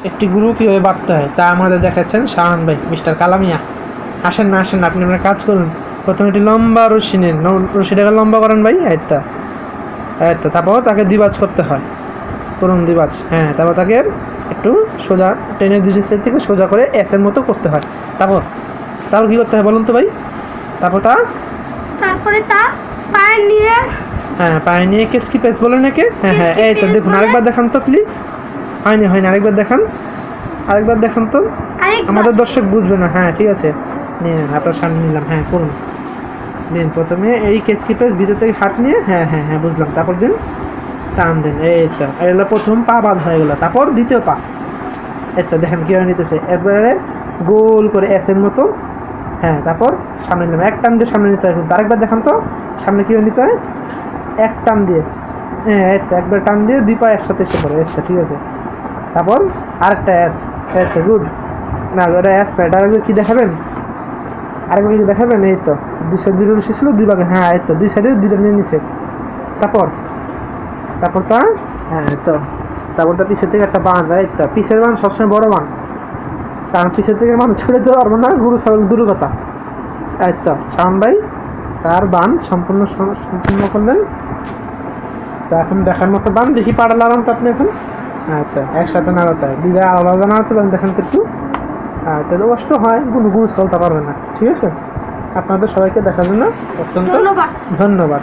একটি গুরু কীভাবে বাঁধতে হয় তা আমাদের দেখাচ্ছেন শাওন ভাই, মিস্টার কালামিয়া। আসেন না আপনি আপনার কাজ করুন। প্রথমে একটি লম্বা রশি নেন, রশিটাকে লম্বা করেন ভাই, এইটা এইটা। তারপর তাকে দিবাজ করতে হয়, করুন দিবাজ। হ্যাঁ, তারপর তাকে একটু সোজা টেনে দুই সাইড থেকে সোজা করে এসের মতো করতে হয়। তারপর তারপর কী করতে হয় বলুন তো ভাই? তারপরে তা পায়ে নিয়ে, হ্যাঁ, পায়ে নিয়ে কেচকি পেঁচ বলে নাকি? হ্যাঁ হ্যাঁ, এই তো দেখুন, আরেকবার দেখান তো প্লিজ। হয়নি আরেকবার দেখান, আরেকবার দেখান তো, আমাদের দর্শক বুঝবে না। হ্যাঁ ঠিক আছে, নিয়ে আপনার সামনে নিলাম। হ্যাঁ করুন, দিন প্রথমে এই কেচকি পেঁচ ভিতর থেকে হাত নিয়ে, হ্যাঁ হ্যাঁ হ্যাঁ বুঝলাম। তারপর দিন টান দিন, এই তো এগুলো প্রথম পা বাদ হয়ে গেলো। তারপর দ্বিতীয় পা, এই তো দেখেন কীভাবে নিতেছে, একবারে গোল করে এসের মতো। হ্যাঁ, তারপর সামনে নিলাম, এক টান দিয়ে সামনে নিতে হয়। কিন্তু আরেকবার দেখান তো সামনে কীভাবে নিতে হয়, এক টান দিয়ে। হ্যাঁ, এই তো একবার টান দিয়ে দুই পা একসাথে এসে পড়ে। আচ্ছা ঠিক আছে, তারপর আরেকটা অ্যাস। আচ্ছা গুড। না ওটা অ্যাস না, এটা আরেকবার কী দেখাবেন? আরেকবার কি দেখাবেন? এই তো দুই সাইড দুটো রশি ছিল, দুই ভাগে। হ্যাঁ এই তো দুই সাইডে দুটো নিয়ে নিছে। তারপর তারপর তা, হ্যাঁ এই তো তারপর তো পিছের থেকে একটা বান। এই তো পিছের বান সবসময় বড় বান, কারণ পিছের থেকে মানুষ ছুড়ে দিতে পারবো না, গরু ছাগল দূর কথা। এই তো শাওন ভাই তার বান সম্পূর্ণ করলেন। তা এখন দেখার মতো বান, দেখি পাড়া লাগান তো আপনি এখন। হ্যাঁ তো একসাথে নাড়াতে হয়, দুইটা আলাদা নাড়াতে পারেন, দেখেন তো একটু। হ্যাঁ তাহলে কষ্ট হয়, কোনো গরু ছাগলটা পারবে না। ঠিক আছে, আপনাদের সবাইকে দেখার জন্য অত্যন্ত ধন্যবাদ। ধন্যবাদ।